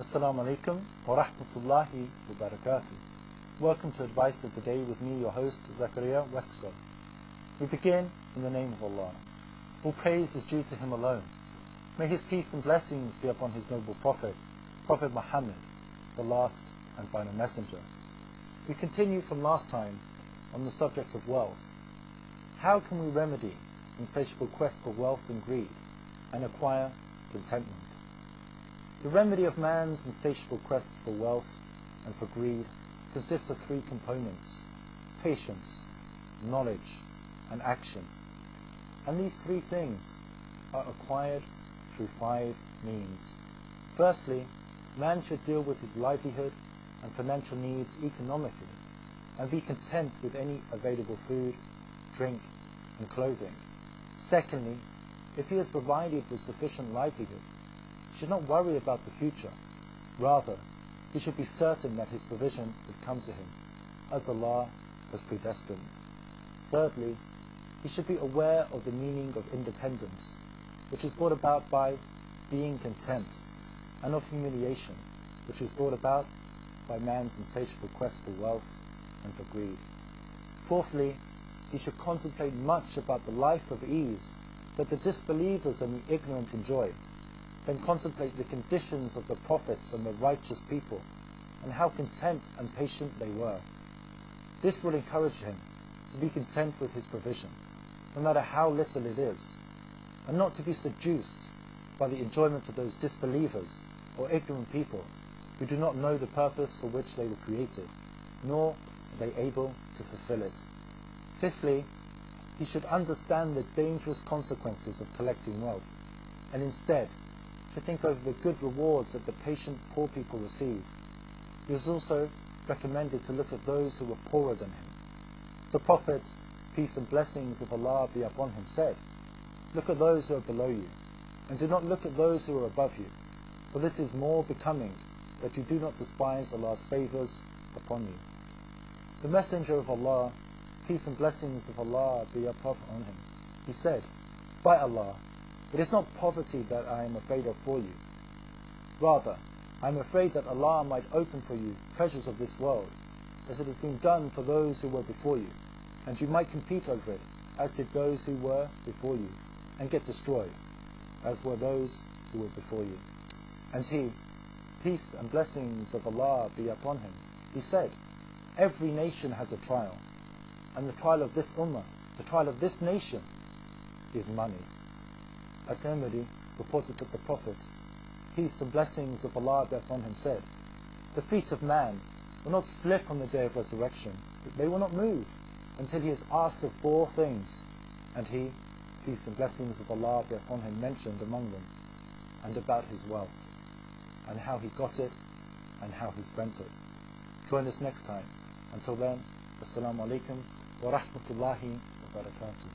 Assalamu alaikum wa rahmatullahi wa barakatuh. Welcome to Advice of the Day with me, your host, Zakariya Westcott. We begin in the name of Allah. All praise is due to Him alone. May His peace and blessings be upon His noble Prophet, Prophet Muhammad, the last and final messenger. We continue from last time on the subject of wealth. How can we remedy insatiable quest for wealth and greed and acquire contentment? The remedy of man's insatiable quest for wealth and for greed consists of three components: patience, knowledge, and action. And these three things are acquired through five means. Firstly, man should deal with his livelihood and financial needs economically and be content with any available food, drink, and clothing. Secondly, if he is provided with sufficient livelihood, he should not worry about the future. Rather, he should be certain that his provision would come to him, as Allah has predestined. Thirdly, he should be aware of the meaning of independence, which is brought about by being content, and of humiliation, which is brought about by man's insatiable quest for wealth and for greed. Fourthly, he should contemplate much about the life of ease that the disbelievers and the ignorant enjoy, then contemplate the conditions of the prophets and the righteous people, and how content and patient they were. This will encourage him to be content with his provision, no matter how little it is, and not to be seduced by the enjoyment of those disbelievers or ignorant people who do not know the purpose for which they were created, nor are they able to fulfill it. Fifthly, he should understand the dangerous consequences of collecting wealth, and instead should think over the good rewards that the patient poor people receive. It is also recommended to look at those who are poorer than him. The Prophet, peace and blessings of Allah be upon him, said, "Look at those who are below you, and do not look at those who are above you, for this is more becoming, that you do not despise Allah's favours upon you." The Messenger of Allah, peace and blessings of Allah be upon him, he said, "By Allah, it is not poverty that I am afraid of for you. Rather, I am afraid that Allah might open for you treasures of this world, as it has been done for those who were before you, and you might compete over it, as did those who were before you, and get destroyed, as were those who were before you." And he, peace and blessings of Allah be upon him, he said, "Every nation has a trial, and the trial of this ummah, the trial of this nation, is money." At-Tirmidhi reported that the Prophet, peace and blessings of Allah be upon him, said, "The feet of man will not slip on the day of resurrection, they will not move, until he is asked of four things." And he, peace and blessings of Allah be upon him, mentioned among them, and about his wealth, and how he got it, and how he spent it. Join us next time. Until then, Assalamu alaikum wa rahmatullahi wa barakatuh.